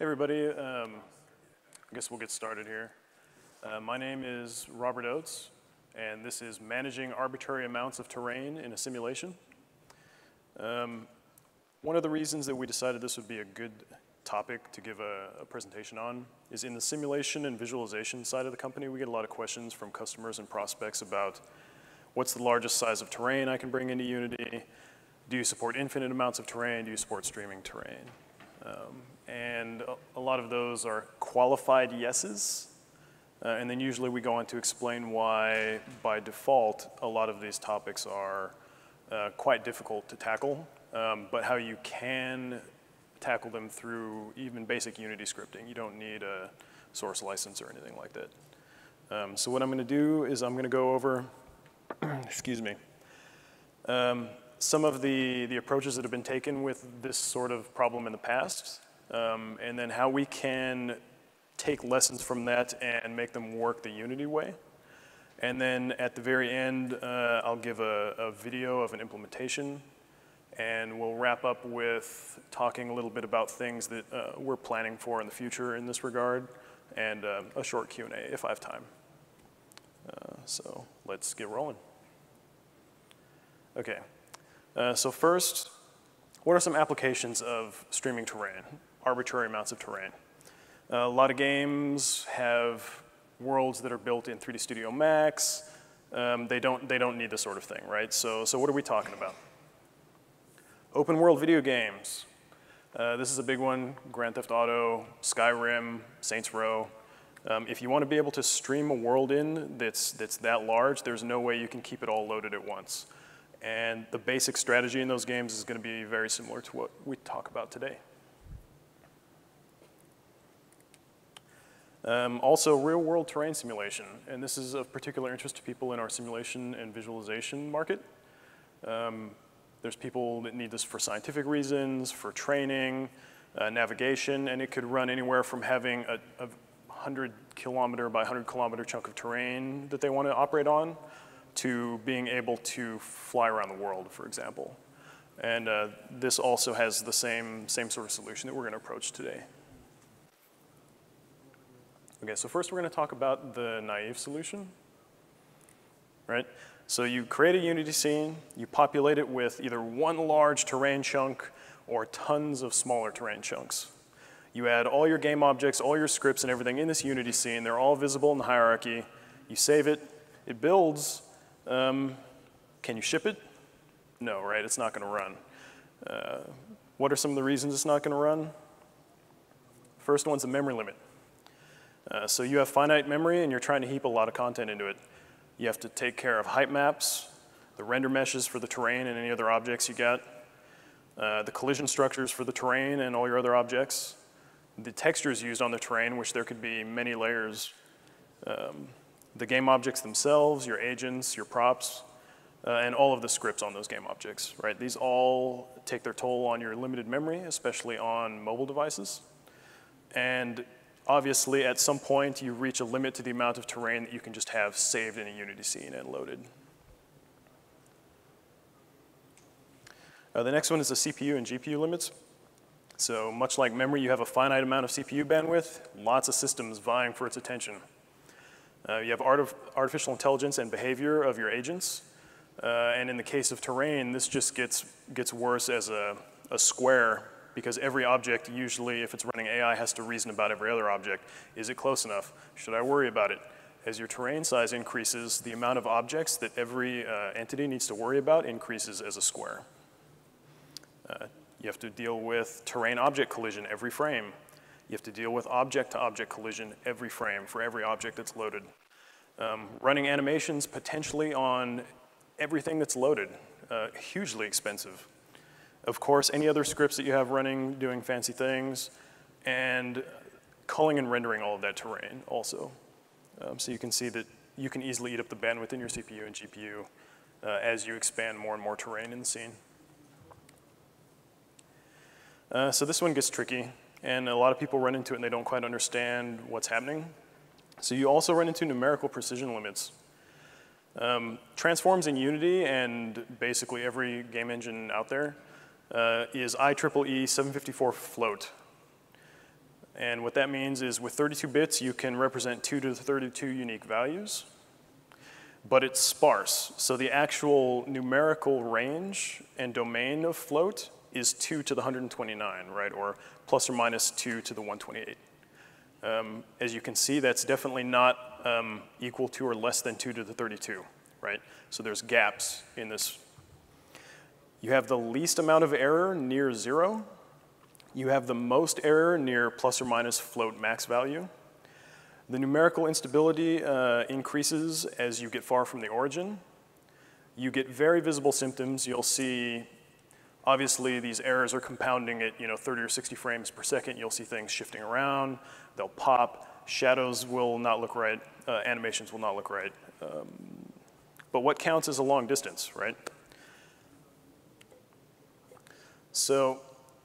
everybody. I guess we'll get started here. My name is Robert Oates, and this is Managing Arbitrary Amounts of Terrain in a Simulation. One of the reasons that we decided this would be a good topic to give a presentation on is in the simulation and visualization side of the company, we get a lot of questions from customers and prospects about what's the largest size of terrain I can bring into Unity? Do you support infinite amounts of terrain? Do you support streaming terrain? And a lot of those are qualified yeses. And then usually we go on to explain why, by default, a lot of these topics are quite difficult to tackle, but how you can tackle them through even basic Unity scripting. You don't need a source license or anything like that. So what I'm going to do is I'm going to go over, excuse me, some of the approaches that have been taken with this sort of problem in the past, and then how we can take lessons from that and make them work the Unity way. And then at the very end, I'll give a video of an implementation, and we'll wrap up with talking a little bit about things that we're planning for in the future in this regard, and a short Q&A if I have time. So let's get rolling. Okay, so first, what are some applications of streaming terrain, arbitrary amounts of terrain? A lot of games have worlds that are built in 3D Studio Max. They don't need this sort of thing, right? So what are we talking about? Open world video games. This is a big one, Grand Theft Auto, Skyrim, Saints Row. If you want to be able to stream a world in that's that large, there's no way you can keep it all loaded at once. And the basic strategy in those games is going to be very similar to what we talk about today. Also, real-world terrain simulation, and this is of particular interest to people in our simulation and visualization market. There's people that need this for scientific reasons, for training, navigation, and it could run anywhere from having a 100-kilometer by 100-kilometer chunk of terrain that they want to operate on to being able to fly around the world, for example. And this also has the same sort of solution that we're going to approach today. Okay, so first we're going to talk about the naive solution, right? So you create a Unity scene, you populate it with either one large terrain chunk or tons of smaller terrain chunks. You add all your game objects, all your scripts and everything in this Unity scene. They're all visible in the hierarchy. You save it, it builds. Can you ship it? No, right? It's not going to run. What are some of the reasons it's not going to run? First one's the memory limit. So you have finite memory and you're trying to heap a lot of content into it. You have to take care of height maps, the render meshes for the terrain and any other objects you got, the collision structures for the terrain and all your other objects, the textures used on the terrain, which there could be many layers, the game objects themselves, your agents, your props, and all of the scripts on those game objects, right? These all take their toll on your limited memory, especially on mobile devices. And obviously, at some point, you reach a limit to the amount of terrain that you can just have saved in a Unity scene and loaded. The next one is the CPU and GPU limits. So much like memory, you have a finite amount of CPU bandwidth, lots of systems vying for its attention. You have artificial intelligence and behavior of your agents. And in the case of terrain, this just gets worse as a square, because every object, usually, if it's running AI, has to reason about every other object. Is it close enough? Should I worry about it? As your terrain size increases, the amount of objects that every entity needs to worry about increases as a square. You have to deal with terrain object collision every frame. You have to deal with object-to-object collision every frame for every object that's loaded. Running animations potentially on everything that's loaded, hugely expensive. Of course, any other scripts that you have running, doing fancy things, and culling and rendering all of that terrain also. So you can see that you can easily eat up the bandwidth in your CPU and GPU as you expand more and more terrain in the scene. So this one gets tricky, and a lot of people run into it and they don't quite understand what's happening. So you also run into numerical precision limits. Transforms in Unity and basically every game engine out there is IEEE 754 float. And what that means is with 32 bits, you can represent 2 to the 32 unique values, but it's sparse. So the actual numerical range and domain of float is 2 to the 129, right? Or plus or minus 2 to the 128. As you can see, that's definitely not equal to or less than 2 to the 32, right? So there's gaps in this. You have the least amount of error near 0. You have the most error near plus or minus float max value. The numerical instability increases as you get far from the origin. You get very visible symptoms. You'll see, obviously, these errors are compounding at 30 or 60 frames per second. You'll see things shifting around. They'll pop. Shadows will not look right. Animations will not look right. But what counts is a long distance, right? So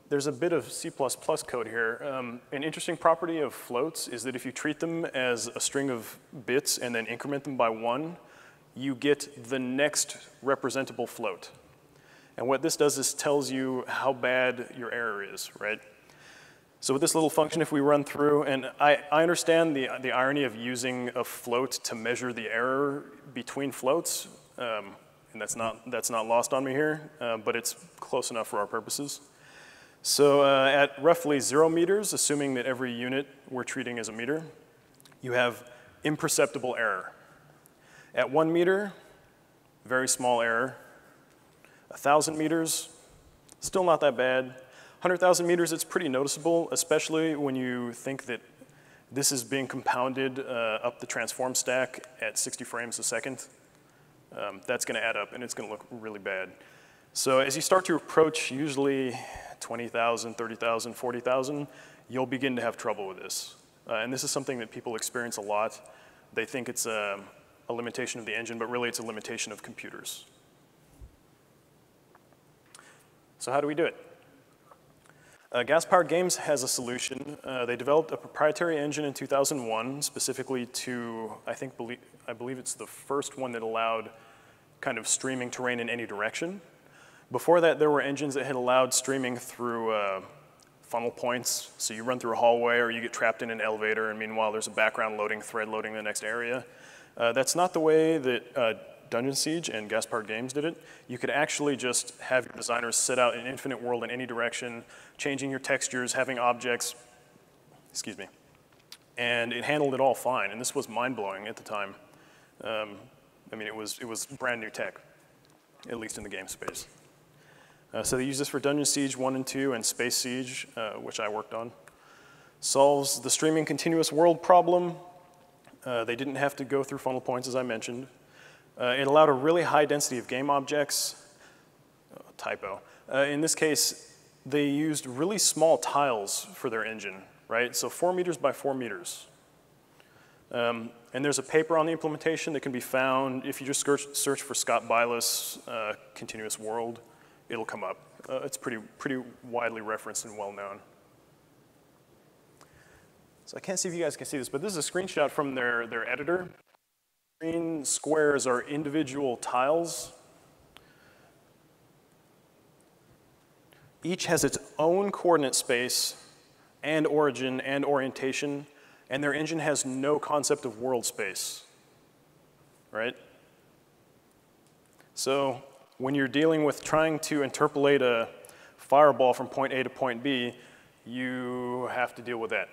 there's a bit of C++ code here. An interesting property of floats is that if you treat them as a string of bits and then increment them by 1, you get the next representable float. And what this does is tells you how bad your error is, right? So with this little function, if we run through, and I understand the irony of using a float to measure the error between floats, and that's not lost on me here, but it's close enough for our purposes. So at roughly 0 meters, assuming that every unit we're treating as a meter, you have imperceptible error. At 1 meter, very small error. 1,000 meters, still not that bad. 100,000 meters, it's pretty noticeable, especially when you think that this is being compounded up the transform stack at 60 frames a second. That's going to add up, and it's going to look really bad. So as you start to approach usually 20,000, 30,000, 40,000, you'll begin to have trouble with this. And this is something that people experience a lot. They think it's a limitation of the engine, but really it's a limitation of computers. So how do we do it? Gas-Powered Games has a solution. They developed a proprietary engine in 2001, specifically to, I believe it's the first one that allowed kind of streaming terrain in any direction. Before that, there were engines that had allowed streaming through funnel points. So you run through a hallway or you get trapped in an elevator, and meanwhile there's a background loading thread loading the next area. That's not the way that Dungeon Siege and Gas-Powered Games did it. You could actually just have your designers set out an infinite world in any direction, changing your textures, having objects, excuse me, and it handled it all fine. And this was mind-blowing at the time. I mean, it was brand new tech, at least in the game space. So they use this for Dungeon Siege 1 and 2 and Space Siege, which I worked on. Solves the streaming continuous world problem. They didn't have to go through funnel points, as I mentioned. It allowed a really high density of game objects. Typo. In this case, they used really small tiles for their engine, right? So 4 meters by 4 meters. And there's a paper on the implementation that can be found. If you just search for Scott Bylis continuous world, it'll come up. It's pretty widely referenced and well known. So I can't see if you guys can see this, but this is a screenshot from their editor. Green squares are individual tiles. Each has its own coordinate space and origin and orientation, and their engine has no concept of world space, right? So when you're dealing with trying to interpolate a fireball from point A to point B, you have to deal with that.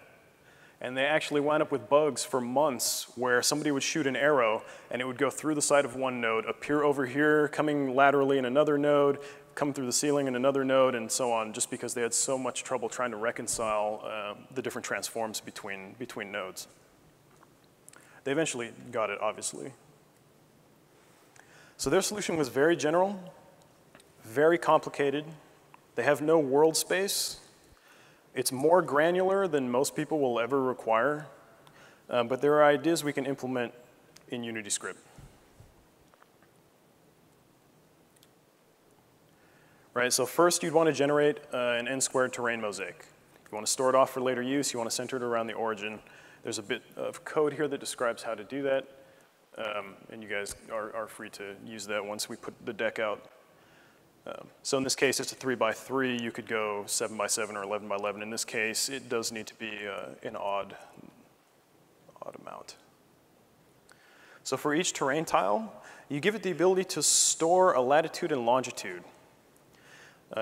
And they actually wound up with bugs for months where somebody would shoot an arrow and it would go through the side of one node, appear over here, coming laterally in another node, come through the ceiling in another node, and so on, just because they had so much trouble trying to reconcile the different transforms between nodes. They eventually got it, obviously. So their solution was very general, very complicated. They have no world space. It's more granular than most people will ever require, but there are ideas we can implement in Unity script. Right, so first you'd want to generate an n-squared terrain mosaic. You want to store it off for later use. You want to center it around the origin. There's a bit of code here that describes how to do that, and you guys are free to use that once we put the deck out. So in this case, it's a 3 by 3. You could go 7 by 7 or 11 by 11. In this case, it does need to be an odd amount. So for each terrain tile, you give it the ability to store a latitude and longitude.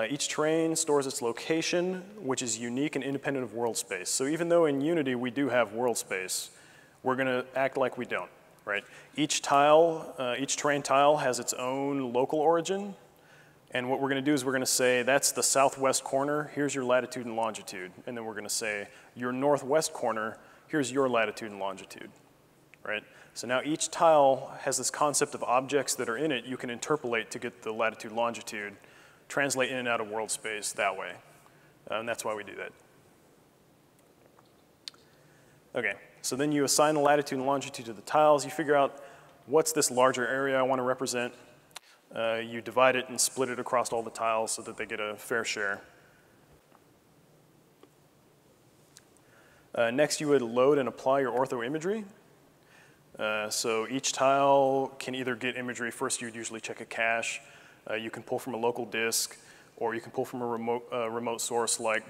Each terrain stores its location, which is unique and independent of world space. So even though in Unity we do have world space, we're going to act like we don't, right? Each terrain tile has its own local origin. And what we're going to do is we're going to say, that's the southwest corner, here's your latitude and longitude. And then we're going to say, your northwest corner, here's your latitude and longitude, right? So now each tile has this concept of objects that are in it you can interpolate to get the latitude, longitude, translate in and out of world space that way. And that's why we do that. Okay, so then you assign the latitude and longitude to the tiles. You figure out what's this larger area I want to represent. You divide it and split it across all the tiles so that they get a fair share. Next, you would load and apply your ortho imagery. So each tile can either get imagery. First, you'd usually check a cache. You can pull from a local disk, or you can pull from a remote source like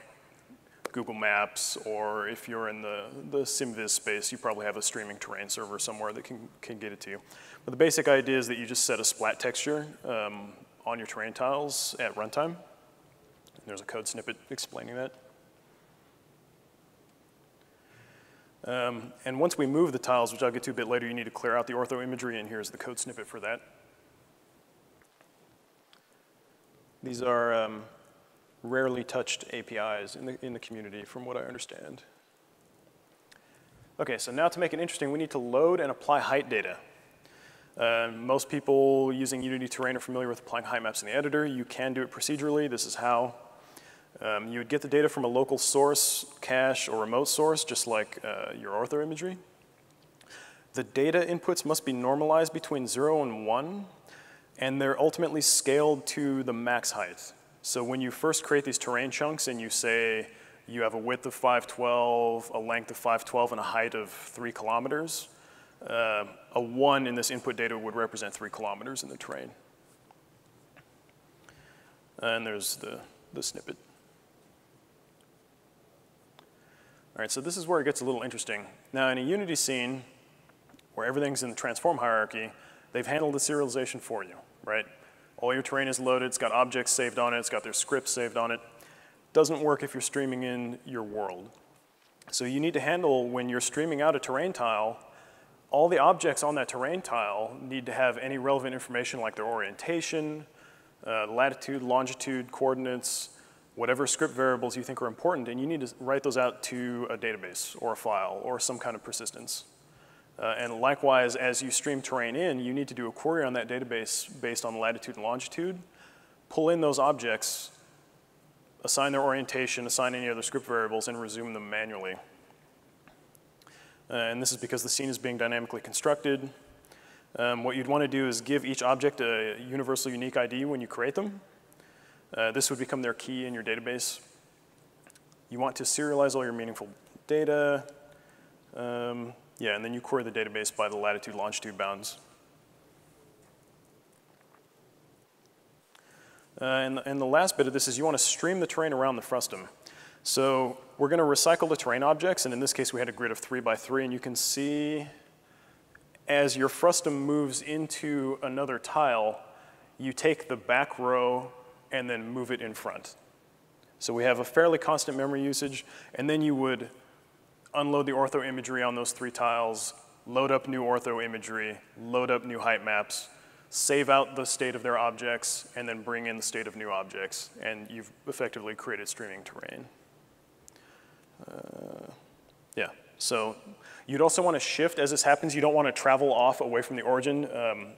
Google Maps, or if you're in the SimViz space, you probably have a streaming terrain server somewhere that can get it to you. But the basic idea is that you just set a splat texture on your terrain tiles at runtime. There's a code snippet explaining that. And once we move the tiles, which I'll get to a bit later, you need to clear out the ortho imagery, and here's the code snippet for that. These are rarely touched APIs in the community, from what I understand. Okay, so now to make it interesting, we need to load and apply height data. Most people using Unity Terrain are familiar with applying height maps in the editor. You can do it procedurally. This is how. You would get the data from a local source, cache, or remote source, just like your ortho imagery. The data inputs must be normalized between 0 and 1, and they're ultimately scaled to the max height. So when you first create these terrain chunks and you say you have a width of 512, a length of 512, and a height of 3 kilometers, a 1 in this input data would represent 3 kilometers in the terrain. And there's the snippet. All right, so this is where it gets a little interesting. Now in a Unity scene, where everything's in the transform hierarchy, they've handled the serialization for you, right? All your terrain is loaded, it's got objects saved on it, it's got their scripts saved on it. Doesn't work if you're streaming in your world. So you need to handle, when you're streaming out a terrain tile, all the objects on that terrain tile need to have any relevant information like their orientation, latitude, longitude, coordinates, whatever script variables you think are important, and you need to write those out to a database or a file or some kind of persistence. And likewise, as you stream terrain in, you need to do a query on that database based on latitude and longitude, pull in those objects, assign their orientation, assign any other script variables, and resume them manually. And this is because the scene is being dynamically constructed. What you'd want to do is give each object a universal unique ID when you create them. This would become their key in your database. You want to serialize all your meaningful data. Yeah, and then you query the database by the latitude, longitude bounds. And the last bit of this is you want to stream the terrain around the frustum. So we're going to recycle the terrain objects, and in this case we had a grid of 3 by 3, and you can see as your frustum moves into another tile, you take the back row and then move it in front. So we have a fairly constant memory usage, and then you would unload the ortho imagery on those 3 tiles, load up new ortho imagery, load up new height maps, save out the state of their objects, and then bring in the state of new objects, and you've effectively created streaming terrain. Yeah, so you'd also want to shift as this happens. You don't want to travel off away from the origin.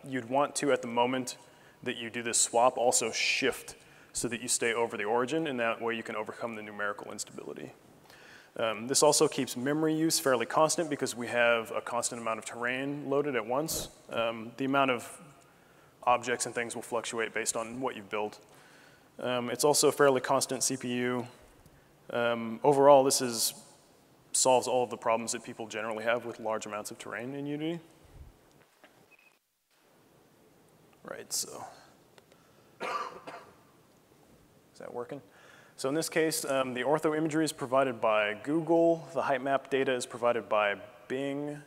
You'd want to, at the moment that you do this swap, also shift so that you stay over the origin, and that way you can overcome the numerical instability. This also keeps memory use fairly constant because we have a constant amount of terrain loaded at once. The amount of objects and things will fluctuate based on what you've built. It's also a fairly constant CPU. Overall, this solves all of the problems that people generally have with large amounts of terrain in Unity. Right, so. Is that working? So in this case, the Ortho Imagery is provided by Google. The height map data is provided by Bing.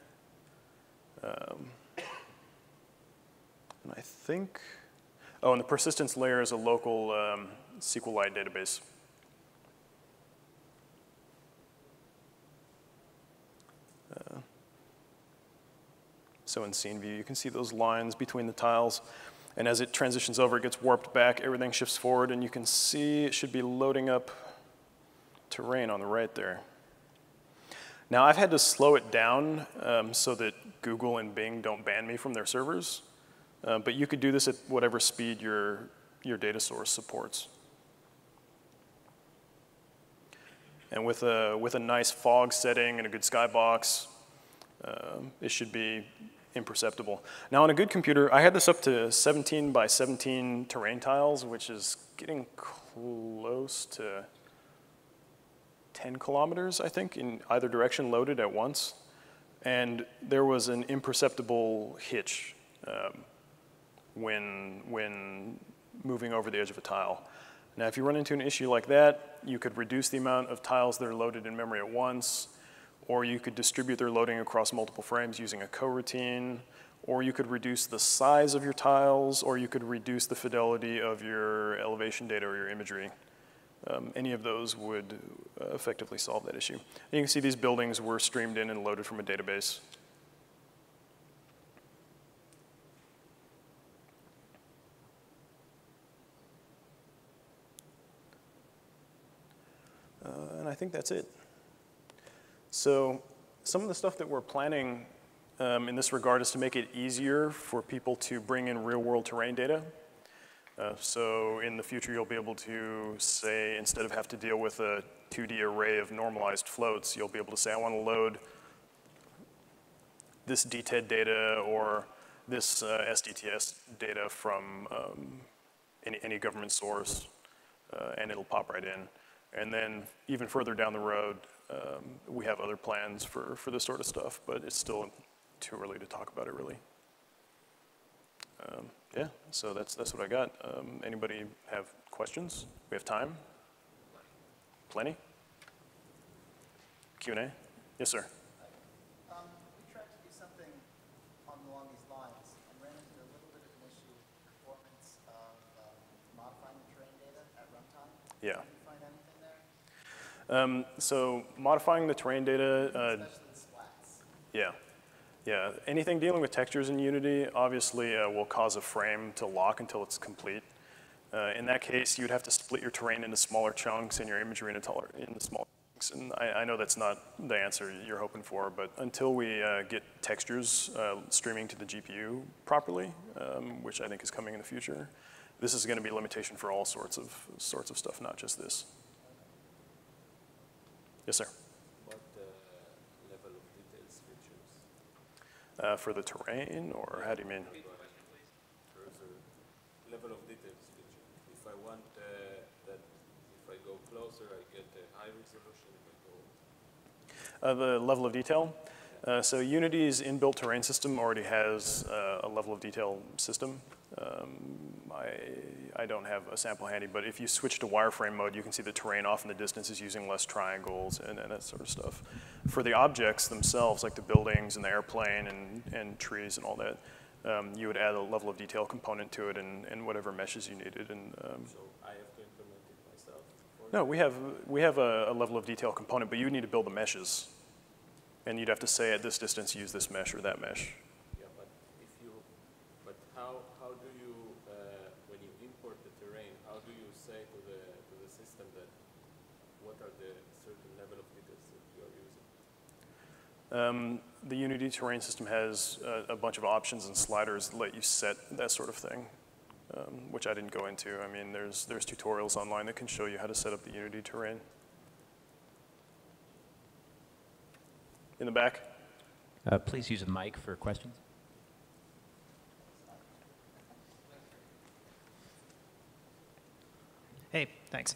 And I think, oh, and the persistence layer is a local SQLite database. So in scene view, you can see those lines between the tiles. And as it transitions over, it gets warped back, everything shifts forward, and you can see it should be loading up terrain on the right there. Now, I've had to slow it down so that Google and Bing don't ban me from their servers. But you could do this at whatever speed your data source supports. And with a nice fog setting and a good skybox, it should be imperceptible. Now on a good computer, I had this up to 17 by 17 terrain tiles, which is getting close to 10 kilometers, I think, in either direction loaded at once. And there was an imperceptible hitch when moving over the edge of a tile. Now if you run into an issue like that, you could reduce the amount of tiles that are loaded in memory at once, or you could distribute their loading across multiple frames using a coroutine, or you could reduce the size of your tiles, or you could reduce the fidelity of your elevation data or your imagery. Any of those would effectively solve that issue. And you can see these buildings were streamed in and loaded from a database. And I think that's it. So some of the stuff that we're planning in this regard is to make it easier for people to bring in real-world terrain data. So in the future, you'll be able to say, instead of have to deal with a 2D array of normalized floats, you'll be able to say, I want to load this DTED data or this SDTS data from any government source, and it'll pop right in. And then even further down the road, we have other plans for this sort of stuff, but it's still too early to talk about it, really. Yeah, so that's what I got. Anybody have questions? We have time? Plenty? Q&A? Yes, sir. We tried to do something along these lines and ran into a little bit of an issue with performance of modifying the terrain data at runtime. Yeah. Did you find anything there? So modifying the terrain data, Especially the splats. yeah. Yeah, anything dealing with textures in Unity obviously will cause a frame to lock until it's complete. In that case, you'd have to split your terrain into smaller chunks and your imagery into smaller chunks. And I know that's not the answer you're hoping for, but until we get textures streaming to the GPU properly, which I think is coming in the future, this is going to be a limitation for all sorts of stuff, not just this. Yes, sir. For the terrain, or how do you mean? Level of details feature. If I want that, if I go closer, I get a high resolution. If I go the level of detail. So Unity's inbuilt terrain system already has a level of detail system. I don't have a sample handy, but if you switch to wireframe mode, you can see the terrain off in the distance is using less triangles and that sort of stuff. For the objects themselves, like the buildings and the airplane and trees and all that, you would add a level of detail component to it and whatever meshes you needed. And so I have to implement it myself? no, we have a level of detail component, but you need to build the meshes. And you'd have to say at this distance, use this mesh or that mesh. Yeah, but how do you, when you import the terrain, how do you say to the system that what are the certain level of details that you are using? The Unity terrain system has a bunch of options and sliders that let you set that sort of thing, which I didn't go into. I mean, there's tutorials online that can show you how to set up the Unity terrain. In the back? Please use a mic for questions. Hey, thanks.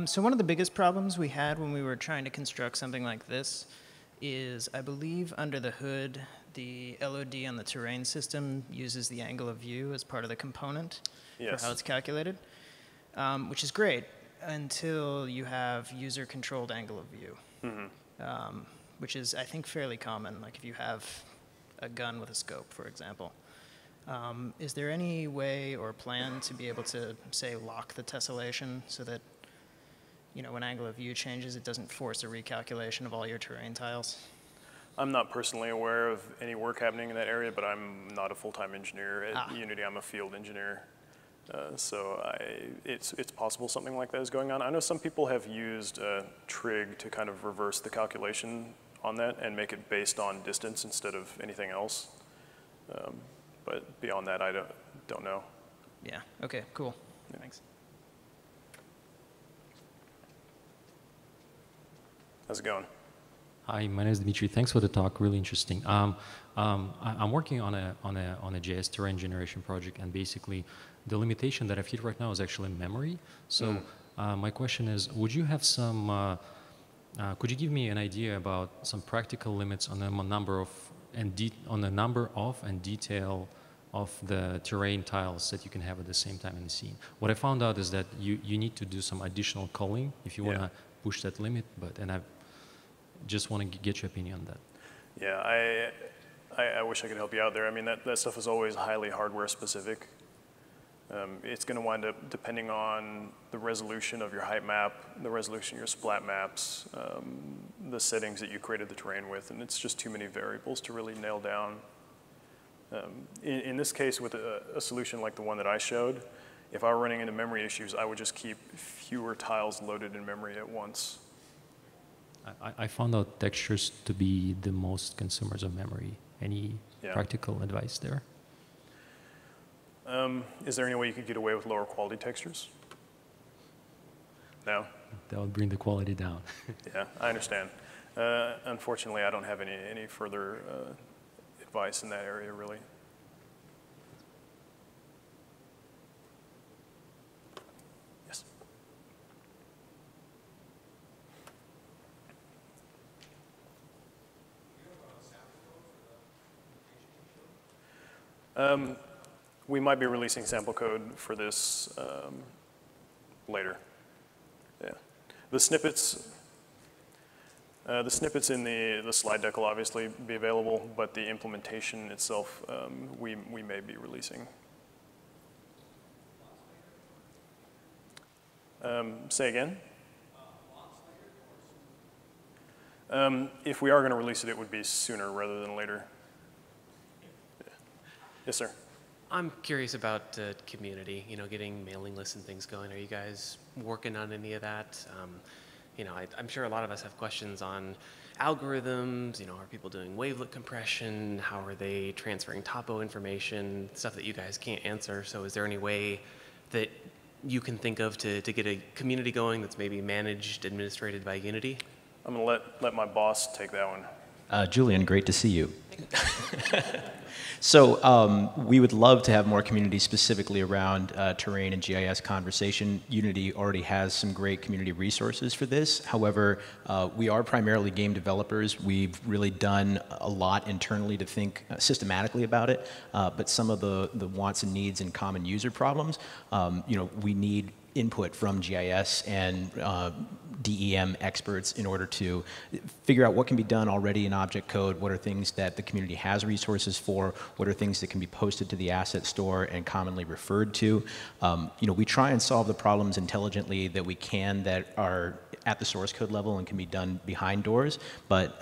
So one of the biggest problems we had when we were trying to construct something like this is, I believe, under the hood, the LOD on the terrain system uses the angle of view as part of the component for how it's calculated, which is great. until you have user-controlled angle of view, which is, I think, fairly common. Like if you have a gun with a scope, for example. Is there any way or plan to be able to, say, lock the tessellation so that, you know, when angle of view changes, it doesn't force a recalculation of all your terrain tiles? I'm not personally aware of any work happening in that area, but I'm not a full-time engineer at Unity. I'm a field engineer. So it's possible something like that is going on. I know some people have used trig to kind of reverse the calculation on that and make it based on distance instead of anything else. But beyond that, I don't know. Yeah, okay, cool. Yeah. Thanks. How's it going? Hi, my name is Dmitry. Thanks for the talk. Really interesting. I'm working on a GIS terrain generation project, and basically, the limitation that I've hit right now is actually memory. So my question is, would you have some? Could you give me an idea about some practical limits on the number of and detail of the terrain tiles that you can have at the same time in the scene? What I found out is that you need to do some additional culling if you want to push that limit. And I just want to get your opinion on that. Yeah, I wish I could help you out there. I mean, that stuff is always highly hardware specific. It's going to wind up depending on the resolution of your height map, the resolution of your splat maps, the settings that you created the terrain with, and it's just too many variables to really nail down. In this case, with a solution like the one that I showed, if I were running into memory issues, I would just keep fewer tiles loaded in memory at once. I found out textures to be the most consumers of memory. Any practical advice there? Is there any way you could get away with lower quality textures? No? That would bring the quality down. Yeah, I understand. Unfortunately, I don't have any further advice in that area, really. Yes? We might be releasing sample code for this later. Yeah, the snippets in the slide deck will obviously be available, but the implementation itself we may be releasing. Say again. If we are going to release it, it would be sooner rather than later. Yeah. Yes, sir. I'm curious about community, you know, getting mailing lists and things going. Are you guys working on any of that? You know, I'm sure a lot of us have questions on algorithms. You know, are people doing wavelet compression? How are they transferring topo information? Stuff that you guys can't answer. So is there any way that you can think of to get a community going that's maybe managed, administrated by Unity? I'm going to let my boss take that one. Julian, great to see you. So we would love to have more community specifically around terrain and GIS conversation. Unity already has some great community resources for this. However, we are primarily game developers. We've really done a lot internally to think systematically about it. But some of the wants and needs and common user problems, you know, we need input from GIS and DEM experts in order to figure out what can be done already in object code, what are things that the community has resources for, what are things that can be posted to the asset store and commonly referred to. You know, we try and solve the problems intelligently that we can that are at the source code level and can be done behind doors, but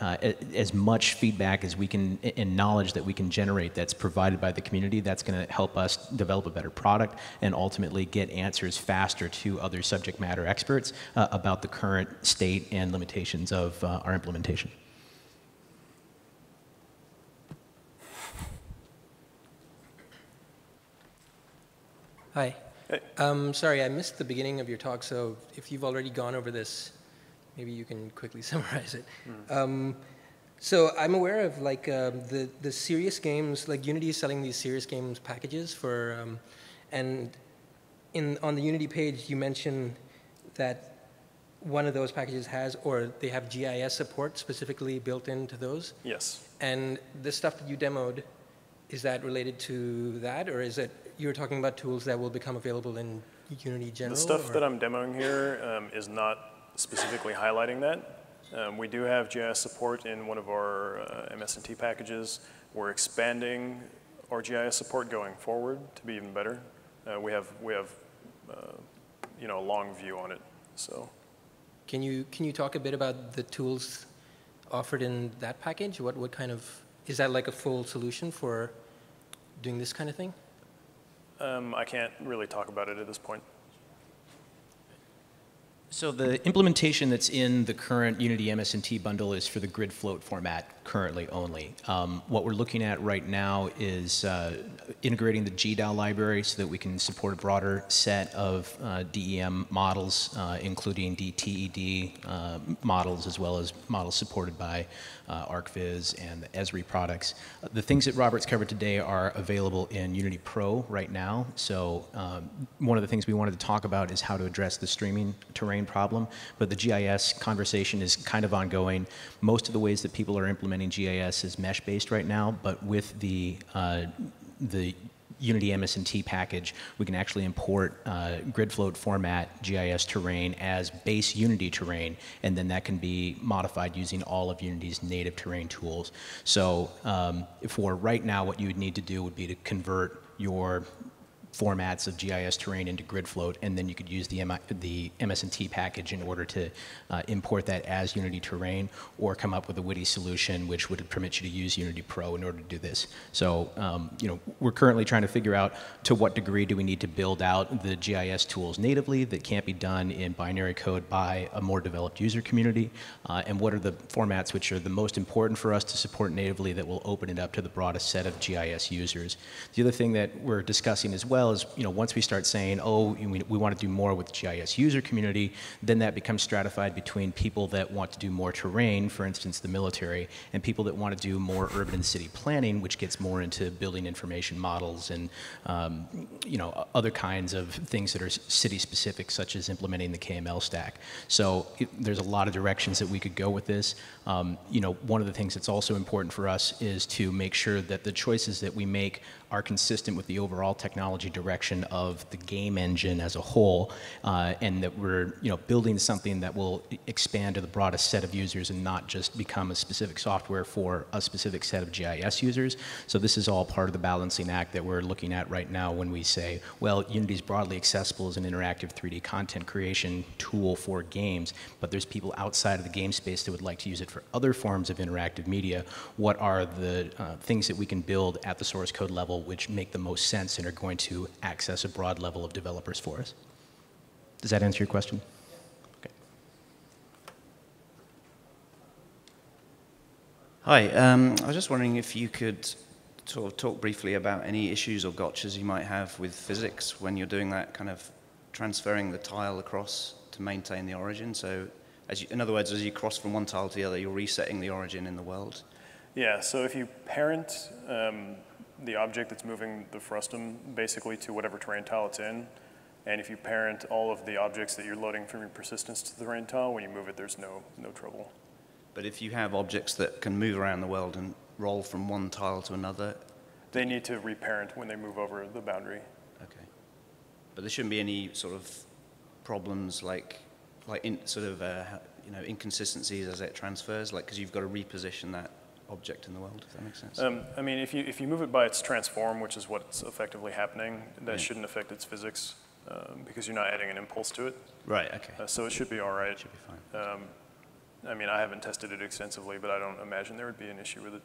as much feedback as we can and knowledge that we can generate that's provided by the community, that's going to help us develop a better product and ultimately get answers faster to other subject matter experts about the current state and limitations of our implementation. Hi. Hey. Sorry, I missed the beginning of your talk, so if you've already gone over this, maybe you can quickly summarize it. So I'm aware of like the serious games, like Unity is selling these serious games packages for, and on the Unity page you mentioned that one of those packages has, or they have GIS support specifically built into those? Yes. And the stuff that you demoed, is that related to that, or is it, you're talking about tools that will become available in Unity General? The stuff or? that I'm demoing here is not specifically highlighting that. We do have GIS support in one of our MS&T packages. We're expanding our GIS support going forward to be even better. We have you know, a long view on it. So, Can you talk a bit about the tools offered in that package? What kind of, is that like a full solution for doing this kind of thing? I can't really talk about it at this point. So the implementation that's in the current Unity MS&T bundle is for the grid float format currently only. What we're looking at right now is integrating the GDAL library so that we can support a broader set of DEM models, including DTED models, as well as models supported by ArcViz and the Esri products. The things that Robert's covered today are available in Unity Pro right now. So one of the things we wanted to talk about is how to address the streaming terrain problem, but the GIS conversation is kind of ongoing. Most of the ways that people are implementing GIS is mesh-based right now, but with the Unity MS&T package, we can actually import grid float format GIS terrain as base Unity terrain, and then that can be modified using all of Unity's native terrain tools. So for right now, what you would need to do would be to convert your formats of GIS terrain into grid float, and then you could use the MS&T package in order to import that as Unity terrain, or come up with a witty solution which would permit you to use Unity Pro in order to do this. So you know, we're currently trying to figure out to what degree do we need to build out the GIS tools natively that can't be done in binary code by a more developed user community, and what are the formats which are the most important for us to support natively that will open it up to the broadest set of GIS users. The other thing that we're discussing as well is, you know, once we start saying, oh, we want to do more with the GIS user community, then that becomes stratified between people that want to do more terrain, for instance, the military, and people that want to do more urban and city planning, which gets more into building information models and, you know, other kinds of things that are city-specific, such as implementing the KML stack. So there's a lot of directions that we could go with this. You know, one of the things that's also important for us is to make sure that the choices that we make are consistent with the overall technology direction of the game engine as a whole, and that we're, you know, building something that will expand to the broadest set of users and not just become a specific software for a specific set of GIS users. So this is all part of the balancing act that we're looking at right now when we say, well, Unity is broadly accessible as an interactive 3D content creation tool for games, but there's people outside of the game space that would like to use it for other forms of interactive media. What are the things that we can build at the source code level which make the most sense and are going to access a broad level of developers for us? Does that answer your question? Okay. Hi, I was just wondering if you could sort of talk briefly about any issues or gotchas you might have with physics when you're doing that kind of transferring the tile across to maintain the origin. So in other words, as you cross from one tile to the other, you're resetting the origin in the world. Yeah, so if you parent the object that's moving the frustum basically to whatever terrain tile it's in, and if you parent all of the objects that you're loading from your persistence to the terrain tile, when you move it, there's no trouble. But if you have objects that can move around the world and roll from one tile to another, they need to reparent when they move over the boundary. Okay. But there shouldn't be any sort of problems like you know, inconsistencies as it transfers, like, because you've got to reposition that object in the world, if that makes sense. I mean, if you move it by its transform, which is what's effectively happening, that shouldn't affect its physics because you're not adding an impulse to it. Right, okay. So it should be all right. It should be fine. I mean, I haven't tested it extensively, but I don't imagine there would be an issue with it.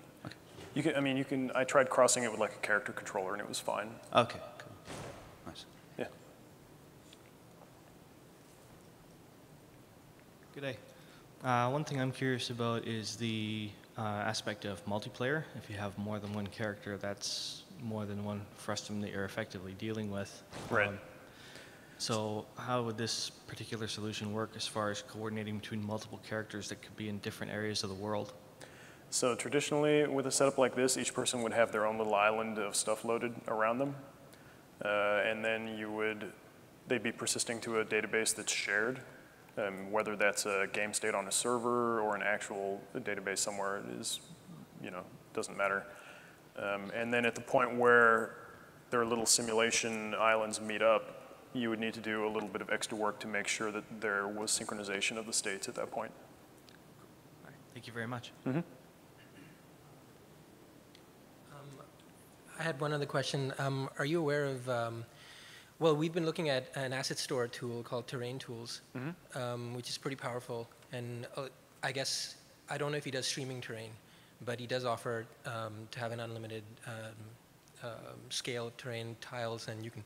Okay. I tried crossing it with like a character controller and it was fine. Okay, cool. Nice. Yeah. Good day. One thing I'm curious about is the aspect of multiplayer. If you have more than one character, that's more than one frustum that you're effectively dealing with. Right. So how would this particular solution work as far as coordinating between multiple characters that could be in different areas of the world? So traditionally, with a setup like this, each person would have their own little island of stuff loaded around them. And then they'd be persisting to a database that's shared. Whether that's a game state on a server or an actual database somewhere is, you know, doesn't matter. And then at the point where their little simulation islands meet up, you would need to do a little bit of extra work to make sure that there was synchronization of the states at that point. All right, thank you very much. Mm-hmm. I had one other question. Are you aware of, well, we've been looking at an asset store tool called Terrain Tools, which is pretty powerful. And I guess, I don't know if he does streaming terrain, but he does offer to have an unlimited scale of terrain tiles, and you can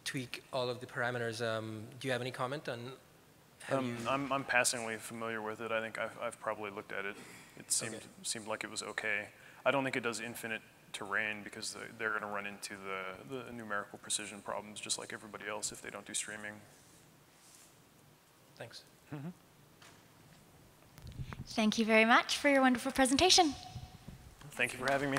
tweak all of the parameters. Do you have any comment on I'm passingly familiar with it. I think I've probably looked at it. It seemed like it was okay. I don't think it does infinite terrain because they're going to run into the numerical precision problems just like everybody else if they don't do streaming. Thanks. Mm-hmm. Thank you very much for your wonderful presentation. Thank you for having me.